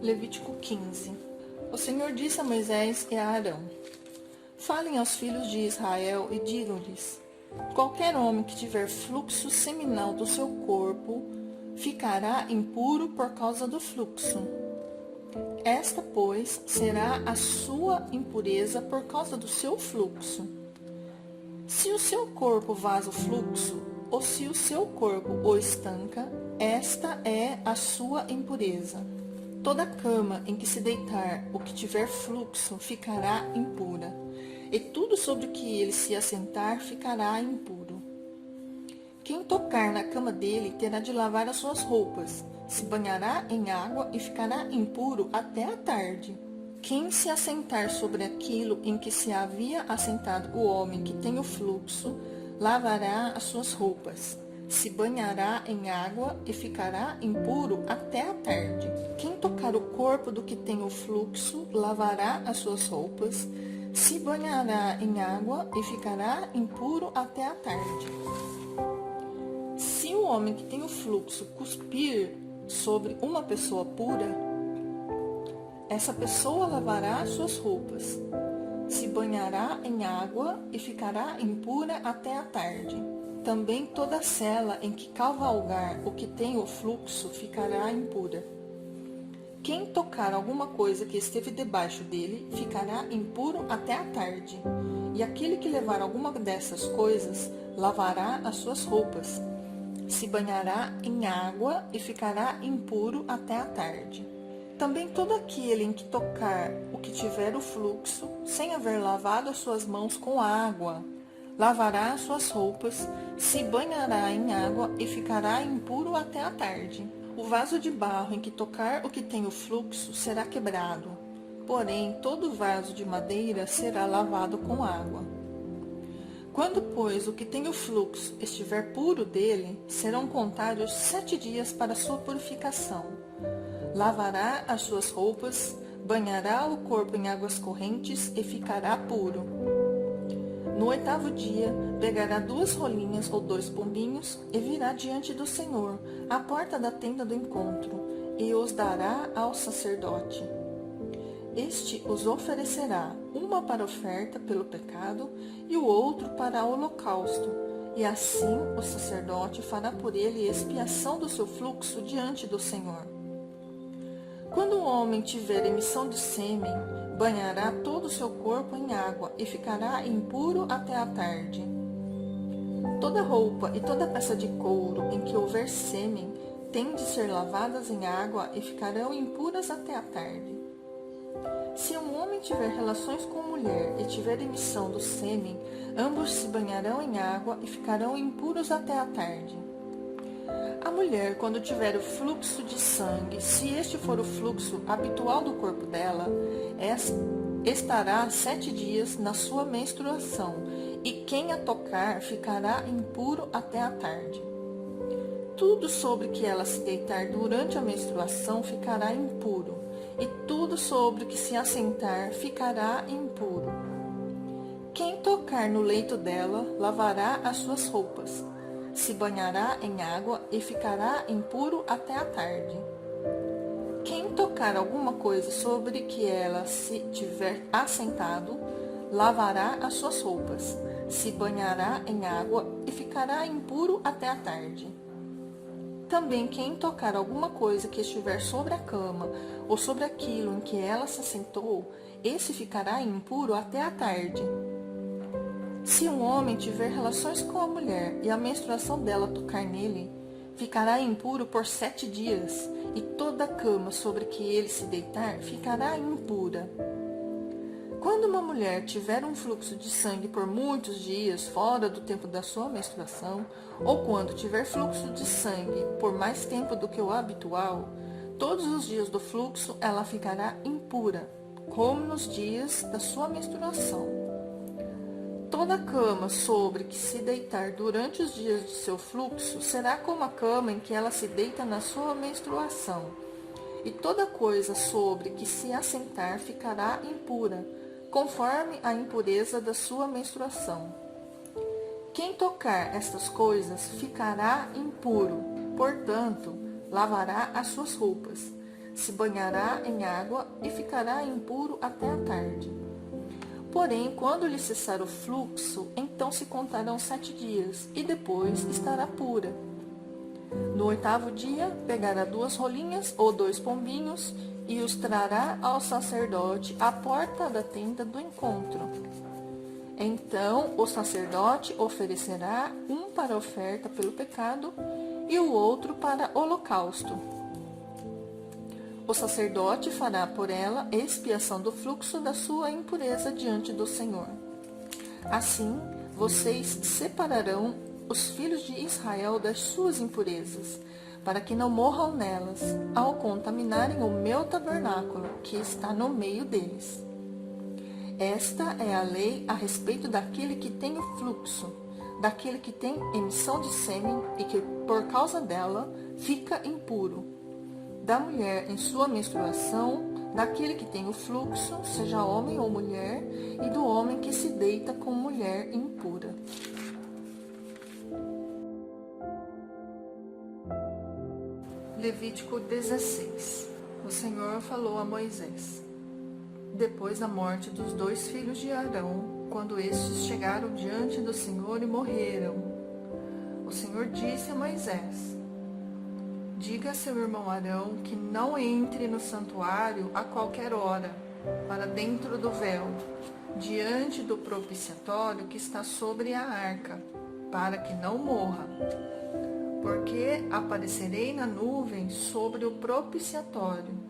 Levítico 15. O Senhor disse a Moisés e a Arão: Falem aos filhos de Israel e digam-lhes: qualquer homem que tiver fluxo seminal do seu corpo ficará impuro por causa do fluxo. Esta, pois, será a sua impureza por causa do seu fluxo. Se o seu corpo vaza o fluxo, ou se o seu corpo o estanca, esta é a sua impureza. Toda cama em que se deitar o que tiver fluxo ficará impura, e tudo sobre o que ele se assentar ficará impuro. Quem tocar na cama dele terá de lavar as suas roupas, se banhará em água e ficará impuro até a tarde. Quem se assentar sobre aquilo em que se havia assentado o homem que tem o fluxo, lavará as suas roupas, se banhará em água e ficará impuro até a tarde. Quem tocar o corpo do que tem o fluxo, lavará as suas roupas, se banhará em água e ficará impuro até a tarde. Se o homem que tem o fluxo cuspir sobre uma pessoa pura, essa pessoa lavará as suas roupas, se banhará em água e ficará impura até a tarde. Também toda cela em que cavalgar o que tem o fluxo ficará impura. Quem tocar alguma coisa que esteve debaixo dele ficará impuro até a tarde. E aquele que levar alguma dessas coisas lavará as suas roupas, se banhará em água e ficará impuro até a tarde. Também todo aquele em que tocar o que tiver o fluxo, sem haver lavado as suas mãos com água, lavará as suas roupas, se banhará em água e ficará impuro até a tarde. O vaso de barro em que tocar o que tem o fluxo será quebrado, porém todo vaso de madeira será lavado com água. Quando, pois, o que tem o fluxo estiver puro dele, serão contados 7 dias para sua purificação. Lavará as suas roupas, banhará o corpo em águas correntes e ficará puro. No 8º dia, pegará 2 rolinhas ou 2 pombinhos e virá diante do Senhor, à porta da tenda do encontro, e os dará ao sacerdote. Este os oferecerá, uma para oferta pelo pecado e o outro para holocausto, e assim o sacerdote fará por ele expiação do seu fluxo diante do Senhor. Quando o homem tiver emissão de sêmen, banhará todo o seu corpo em água e ficará impuro até a tarde. Toda roupa e toda peça de couro em que houver sêmen têm de ser lavadas em água e ficarão impuras até a tarde. Se um homem tiver relações com mulher e tiver emissão do sêmen, ambos se banharão em água e ficarão impuros até a tarde. A mulher, quando tiver o fluxo de sangue, se este for o fluxo habitual do corpo dela, estará 7 dias na sua menstruação, e quem a tocar ficará impuro até a tarde. Tudo sobre que ela se deitar durante a menstruação ficará impuro, e tudo sobre que se assentar ficará impuro. Quem tocar no leito dela, lavará as suas roupas, se banhará em água e ficará impuro até a tarde. Quem tocar alguma coisa sobre que ela se tiver assentado, lavará as suas roupas, se banhará em água e ficará impuro até a tarde. Também quem tocar alguma coisa que estiver sobre a cama ou sobre aquilo em que ela se assentou, esse ficará impuro até a tarde. Se um homem tiver relações com a mulher e a menstruação dela tocar nele, ficará impuro por 7 dias, e toda a cama sobre que ele se deitar ficará impura. Quando uma mulher tiver um fluxo de sangue por muitos dias fora do tempo da sua menstruação, ou quando tiver fluxo de sangue por mais tempo do que o habitual, todos os dias do fluxo ela ficará impura, como nos dias da sua menstruação. Toda cama sobre que se deitar durante os dias de seu fluxo será como a cama em que ela se deita na sua menstruação, e toda coisa sobre que se assentar ficará impura, conforme a impureza da sua menstruação. Quem tocar estas coisas ficará impuro, portanto, lavará as suas roupas, se banhará em água e ficará impuro até a tarde. Porém, quando lhe cessar o fluxo, então se contarão 7 dias, e depois estará pura. No 8º dia, pegará 2 rolinhas ou 2 pombinhos, e os trará ao sacerdote à porta da tenda do encontro. Então o sacerdote oferecerá um para oferta pelo pecado e o outro para holocausto. O sacerdote fará por ela expiação do fluxo da sua impureza diante do Senhor. Assim, vocês separarão os filhos de Israel das suas impurezas, para que não morram nelas, ao contaminarem o meu tabernáculo, que está no meio deles. Esta é a lei a respeito daquele que tem o fluxo, daquele que tem emissão de sêmen e que, por causa dela, fica impuro, da mulher em sua menstruação, daquele que tem o fluxo, seja homem ou mulher, e do homem que se deita com mulher impura. Levítico 16. O Senhor falou a Moisés. Depois da morte dos 2 filhos de Arão, quando estes chegaram diante do Senhor e morreram, o Senhor disse a Moisés: diga a seu irmão Arão que não entre no santuário a qualquer hora, para dentro do véu, diante do propiciatório que está sobre a arca, para que não morra. Porque aparecerei na nuvem sobre o propiciatório.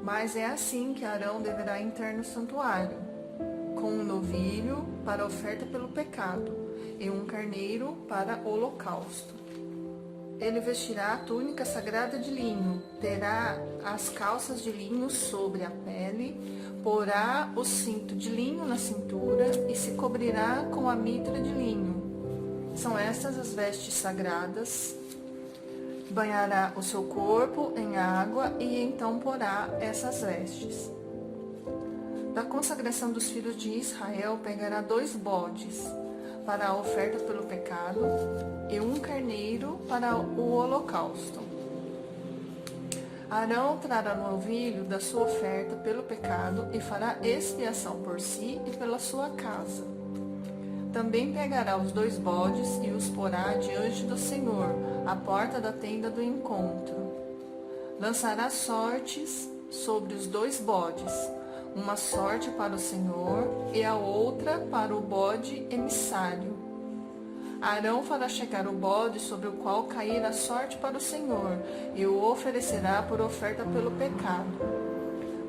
Mas é assim que Arão deverá entrar no santuário, com um novilho para oferta pelo pecado e um carneiro para holocausto. Ele vestirá a túnica sagrada de linho, terá as calças de linho sobre a pele, porá o cinto de linho na cintura e se cobrirá com a mitra de linho. São estas as vestes sagradas. Banhará o seu corpo em água e então porá essas vestes. Da consagração dos filhos de Israel pegará 2 bodes para a oferta pelo pecado e um carneiro para o holocausto. Arão trará no novilho da sua oferta pelo pecado e fará expiação por si e pela sua casa. Também pegará os 2 bodes e os porá diante do Senhor, à porta da tenda do encontro. Lançará sortes sobre os 2 bodes, uma sorte para o Senhor e a outra para o bode emissário. Arão fará chegar o bode sobre o qual cair a sorte para o Senhor, e o oferecerá por oferta pelo pecado.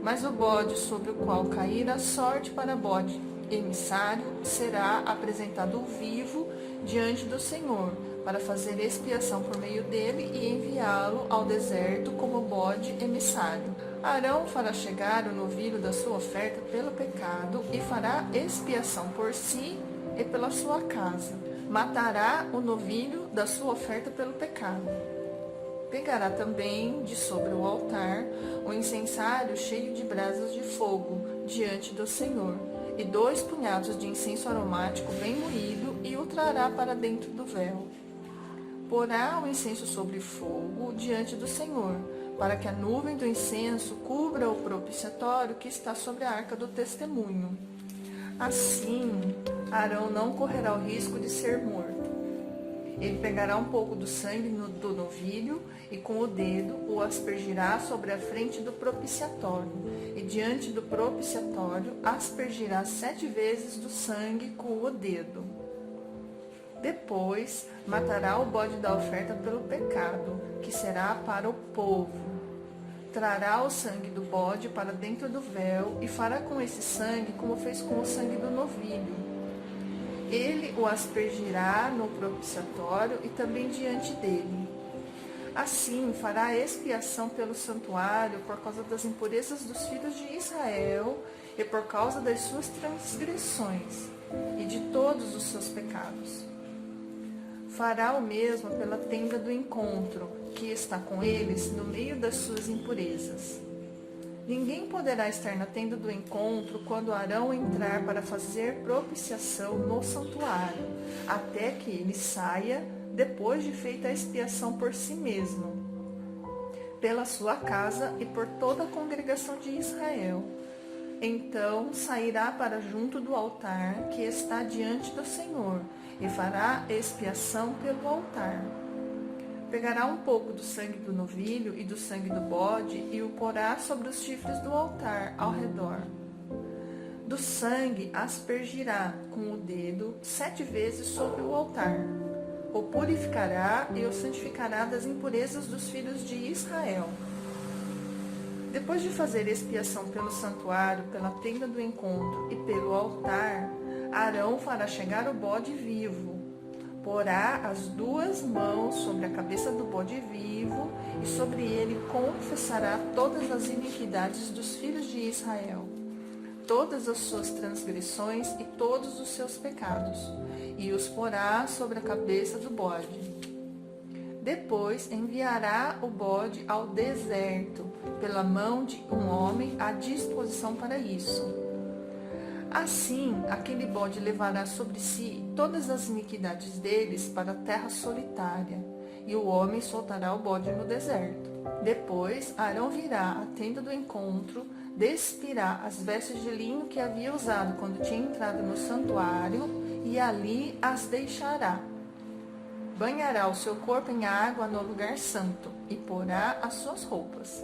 Mas o bode sobre o qual cair a sorte para bode emissário será apresentado vivo diante do Senhor, para fazer expiação por meio dele e enviá-lo ao deserto como bode emissário. Arão fará chegar o novilho da sua oferta pelo pecado e fará expiação por si e pela sua casa. Matará o novilho da sua oferta pelo pecado. Pegará também de sobre o altar o incensário cheio de brasas de fogo diante do Senhor, e 2 punhados de incenso aromático bem moído, e o trará para dentro do véu. Porá o incenso sobre fogo diante do Senhor, para que a nuvem do incenso cubra o propiciatório que está sobre a arca do testemunho. Assim, Arão não correrá o risco de ser morto. Ele pegará um pouco do sangue do novilho e com o dedo o aspergirá sobre a frente do propiciatório, e diante do propiciatório aspergirá 7 vezes do sangue com o dedo. Depois matará o bode da oferta pelo pecado, que será para o povo. Trará o sangue do bode para dentro do véu e fará com esse sangue como fez com o sangue do novilho. Ele o aspergirá no propiciatório e também diante dele. Assim fará expiação pelo santuário por causa das impurezas dos filhos de Israel e por causa das suas transgressões e de todos os seus pecados. Fará o mesmo pela tenda do encontro, que está com eles no meio das suas impurezas. Ninguém poderá estar na tenda do encontro quando Arão entrar para fazer propiciação no santuário, até que ele saia, depois de feita a expiação por si mesmo. pela sua casa e por toda a congregação de Israel. Então sairá para junto do altar que está diante do Senhor e fará expiação pelo altar. Pegará um pouco do sangue do novilho e do sangue do bode e o porá sobre os chifres do altar ao redor. Do sangue aspergirá com o dedo 7 vezes sobre o altar. O purificará e o santificará das impurezas dos filhos de Israel. Depois de fazer expiação pelo santuário, pela tenda do encontro e pelo altar, Arão fará chegar o bode vivo. Porá as 2 mãos sobre a cabeça do bode vivo e sobre ele confessará todas as iniquidades dos filhos de Israel, todas as suas transgressões e todos os seus pecados, e os porá sobre a cabeça do bode. Depois enviará o bode ao deserto, pela mão de um homem à disposição para isso. Assim, aquele bode levará sobre si todas as iniquidades deles para a terra solitária, e o homem soltará o bode no deserto. Depois, Arão virá à tenda do encontro, despirá as vestes de linho que havia usado quando tinha entrado no santuário, e ali as deixará. Banhará o seu corpo em água no lugar santo, e porá as suas roupas.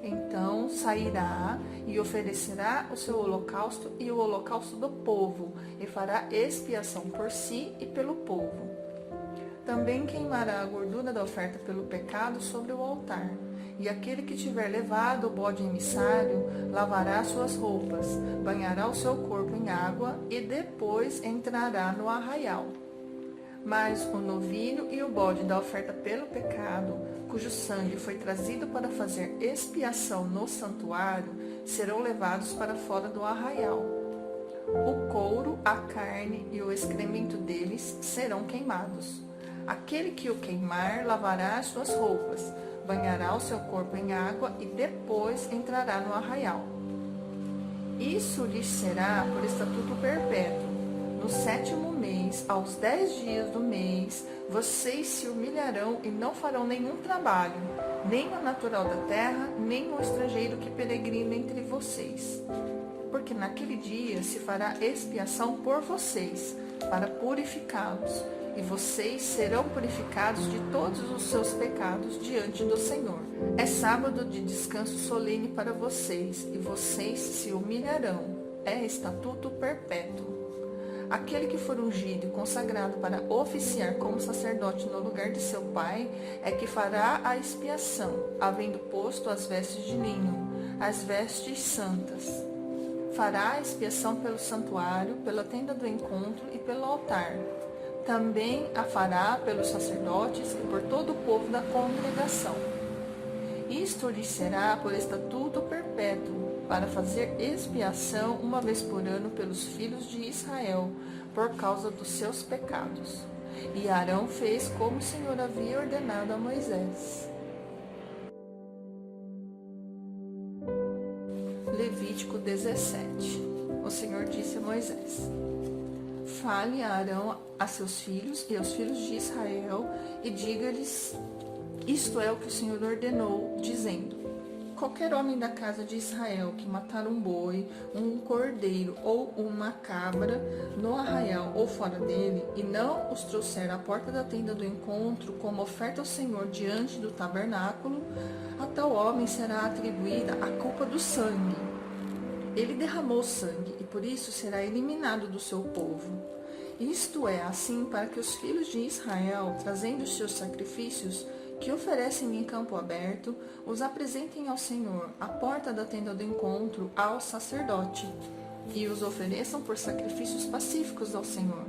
Então sairá e oferecerá o seu holocausto e o holocausto do povo, e fará expiação por si e pelo povo. Também queimará a gordura da oferta pelo pecado sobre o altar. E aquele que tiver levado o bode emissário lavará suas roupas, banhará o seu corpo em água e depois entrará no arraial. Mas o novilho e o bode da oferta pelo pecado, cujo sangue foi trazido para fazer expiação no santuário, serão levados para fora do arraial. O couro, a carne e o excremento deles serão queimados. Aquele que o queimar lavará as suas roupas, banhará o seu corpo em água e depois entrará no arraial. Isso lhes será por estatuto perpétuo. No 7º mês, aos 10 dias do mês, vocês se humilharão e não farão nenhum trabalho, nem o natural da terra, nem o estrangeiro que peregrina entre vocês. Porque naquele dia se fará expiação por vocês, para purificá-los, e vocês serão purificados de todos os seus pecados diante do Senhor. É sábado de descanso solene para vocês, e vocês se humilharão. É estatuto perpétuo. Aquele que for ungido e consagrado para oficiar como sacerdote no lugar de seu pai, é que fará a expiação, havendo posto as vestes de linho, as vestes santas. Fará a expiação pelo santuário, pela tenda do encontro e pelo altar. Também a fará pelos sacerdotes e por todo o povo da congregação. Isto lhes será por estatuto perpétuo, para fazer expiação uma vez por ano pelos filhos de Israel, por causa dos seus pecados. E Arão fez como o Senhor havia ordenado a Moisés. Levítico 17. O Senhor disse a Moisés: Fale a Arão, a seus filhos e aos filhos de Israel, e diga-lhes: Isto é o que o Senhor ordenou, dizendo: Qualquer homem da casa de Israel que matar um boi, um cordeiro ou uma cabra no arraial ou fora dele, e não os trouxer à porta da tenda do encontro como oferta ao Senhor diante do tabernáculo, a tal homem será atribuída a culpa do sangue. Ele derramou sangue e por isso será eliminado do seu povo. Isto é assim para que os filhos de Israel, trazendo os seus sacrifícios, que oferecem em campo aberto, os apresentem ao Senhor, à porta da tenda do encontro, ao sacerdote, e os ofereçam por sacrifícios pacíficos ao Senhor.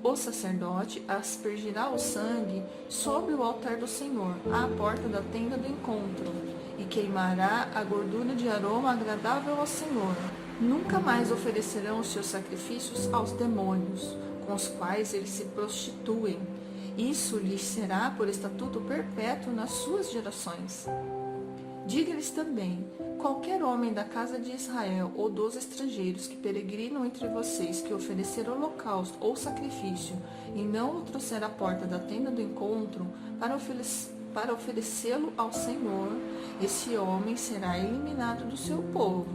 O sacerdote aspergirá o sangue sobre o altar do Senhor, à porta da tenda do encontro, e queimará a gordura de aroma agradável ao Senhor. Nunca mais oferecerão os seus sacrifícios aos demônios, com os quais eles se prostituem. Isso lhes será por estatuto perpétuo nas suas gerações. Diga-lhes também: qualquer homem da casa de Israel ou dos estrangeiros que peregrinam entre vocês, que oferecer holocausto ou sacrifício, e não o trouxer à porta da tenda do encontro, para oferecê-lo ao Senhor, esse homem será eliminado do seu povo.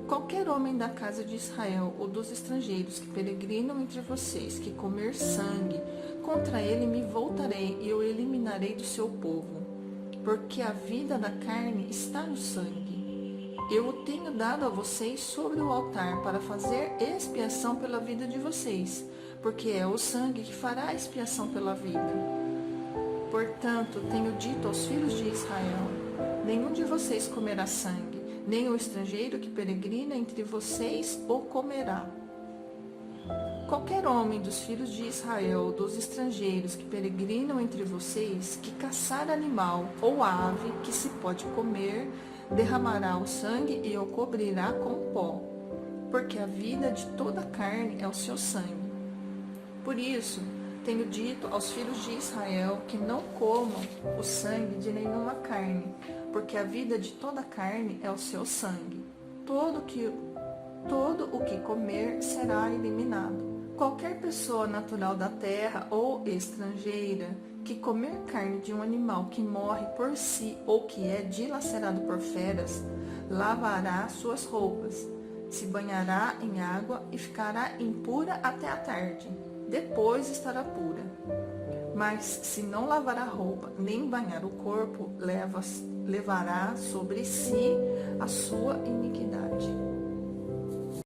Qualquer homem da casa de Israel ou dos estrangeiros que peregrinam entre vocês, que comer sangue, contra ele me voltarei e o eliminarei do seu povo, porque a vida da carne está no sangue. Eu o tenho dado a vocês sobre o altar para fazer expiação pela vida de vocês, porque é o sangue que fará expiação pela vida. Portanto, tenho dito aos filhos de Israel: nenhum de vocês comerá sangue, nem o estrangeiro que peregrina entre vocês o comerá. Qualquer homem dos filhos de Israel, dos estrangeiros que peregrinam entre vocês, que caçar animal ou ave que se pode comer, derramará o sangue e o cobrirá com pó, porque a vida de toda a carne é o seu sangue. Por isso, tenho dito aos filhos de Israel que não comam o sangue de nenhuma carne, porque a vida de toda a carne é o seu sangue. Todo o que comer será eliminado. Qualquer pessoa natural da terra ou estrangeira que comer carne de um animal que morre por si ou que é dilacerado por feras, lavará suas roupas, se banhará em água e ficará impura até a tarde. Depois estará pura. Mas se não lavar a roupa, nem banhar o corpo, levará sobre si a sua iniquidade.